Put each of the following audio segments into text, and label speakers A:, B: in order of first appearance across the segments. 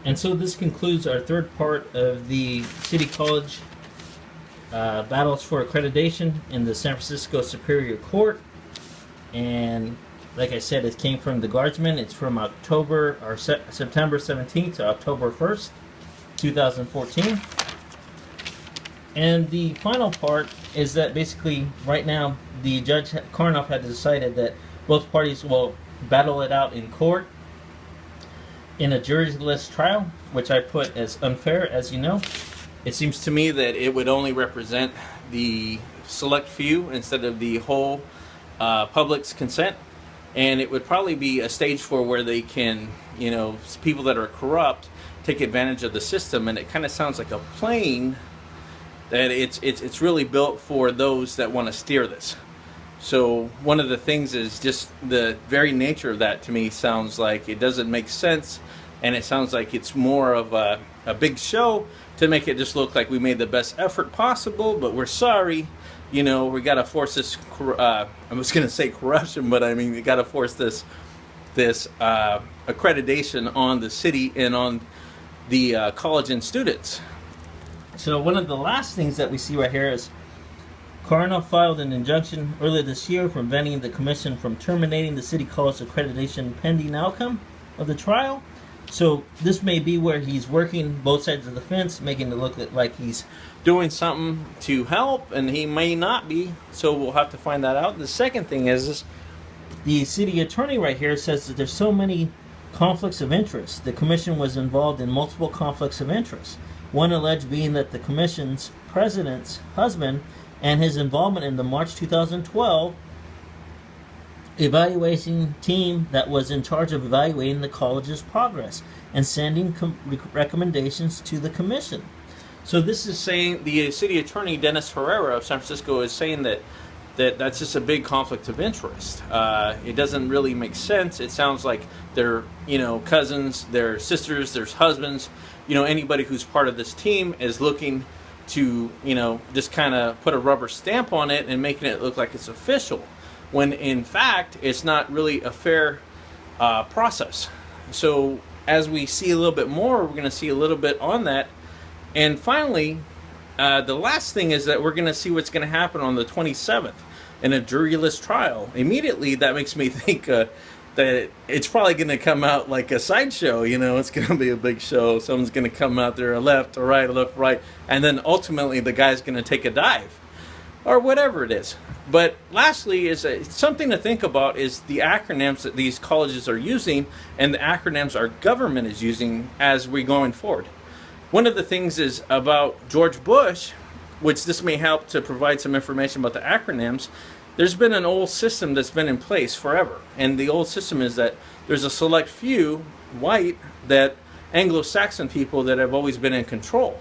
A: And so this concludes our third part of the City College battles for accreditation in the San Francisco Superior Court. And like I said, it came from the Guardsman. It's from September 17th to October 1st, 2014. And the final part is that basically right now the Judge Karnoff had decided that both parties will battle it out in court in a juryless trial, which I put as unfair, as you know. It seems to me that it would only represent the select few instead of the whole public's consent, and it would probably be a stage for where they can, you know, people that are corrupt take advantage of the system. And it kind of sounds like a plane that it's really built for those that want to steer this. So one of the things is just the very nature of that, to me, sounds like it doesn't make sense, and it sounds like it's more of a big show to make it just look like we made the best effort possible, but we're sorry, you know, we got to force this, I was going to say corruption, but I mean, we got to force this accreditation on the city and on the college and students. So one of the last things that we see right here is Karnoff filed an injunction earlier this year preventing the commission from terminating the City College accreditation pending outcome of the trial. So this may be where he's working both sides of the fence, making it look like he's doing something to help, and he may not be. So we'll have to find that out. The second thing is the city attorney right here says that there's so many conflicts of interest. The commission was involved in multiple conflicts of interest. One alleged being that the commission's president's husband and his involvement in the March 2012 evaluation team that was in charge of evaluating the college's progress and sending recommendations to the commission. So this is saying, the city attorney Dennis Herrera of San Francisco is saying that's just a big conflict of interest. It doesn't really make sense. It sounds like they're, you know, cousins, they're sisters, there's husbands. You know, anybody who's part of this team is looking to, you know, just kind of put a rubber stamp on it and making it look like it's official, when in fact it's not really a fair process. So as we see a little bit more, we're going to see a little bit on that. And finally, the last thing is that we're going to see what's going to happen on the 27th in a juryless trial. Immediately that makes me think that it's probably going to come out like a sideshow. You know, it's going to be a big show. Someone's going to come out there, a left, a left, right, and then ultimately the guy's going to take a dive or whatever it is. But lastly, is something to think about is the acronyms that these colleges are using and the acronyms our government is using as we're going forward. One of the things is about George Bush, which this may help to provide some information about the acronyms. There's been an old system that's been in place forever, and the old system is that there's a select few, white, that Anglo-Saxon people that have always been in control.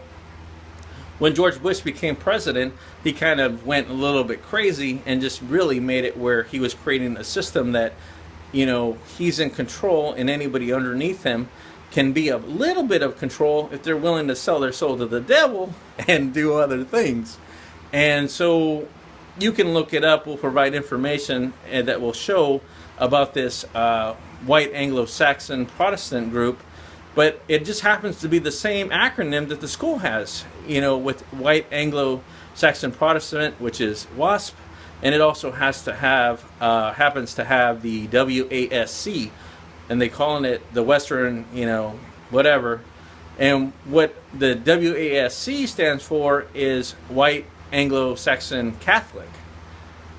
A: When George Bush became president, he kind of went a little bit crazy and just really made it where he was creating a system that, you know, he's in control and anybody underneath him can be a little bit of control if they're willing to sell their soul to the devil and do other things. And so you can look it up. We'll provide information that will show about this white Anglo-Saxon Protestant group, but it just happens to be the same acronym that the school has, you know, with white Anglo-Saxon Protestant, which is WASP, and it also has to have happens to have the WASC, and they calling it the Western, you know, whatever. And what the WASC stands for is white Anglo-Saxon Catholic.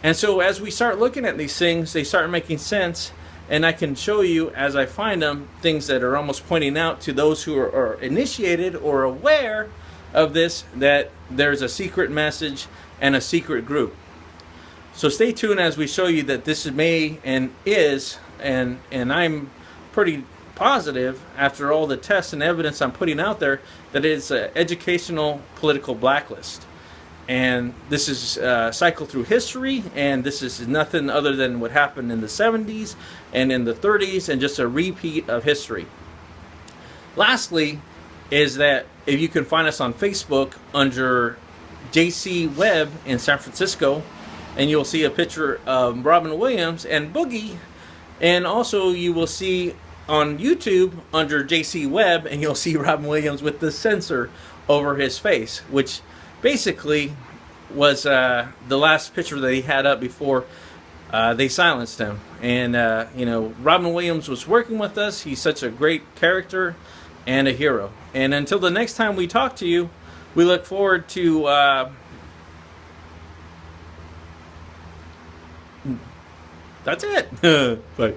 A: And so as we start looking at these things, they start making sense, and I can show you as I find them things that are almost pointing out to those who are initiated or aware of this, that there's a secret message and a secret group. So stay tuned as we show you that this may and is, and I'm pretty positive after all the tests and evidence I'm putting out there, that it's an educational political blacklist. And this is cycled through history, and this is nothing other than what happened in the 70s and in the 30s, and just a repeat of history. Lastly is that if you can find us on Facebook under JC Webb in San Francisco, and you'll see a picture of Robin Williams and Boogie, and also you will see on YouTube under JC Webb, and you'll see Robin Williams with the censor over his face, which basically was the last picture that he had up before they silenced him. And Robin Williams was working with us. He's such a great character and a hero. And until the next time we talk to you, we look forward to that's it. Bye.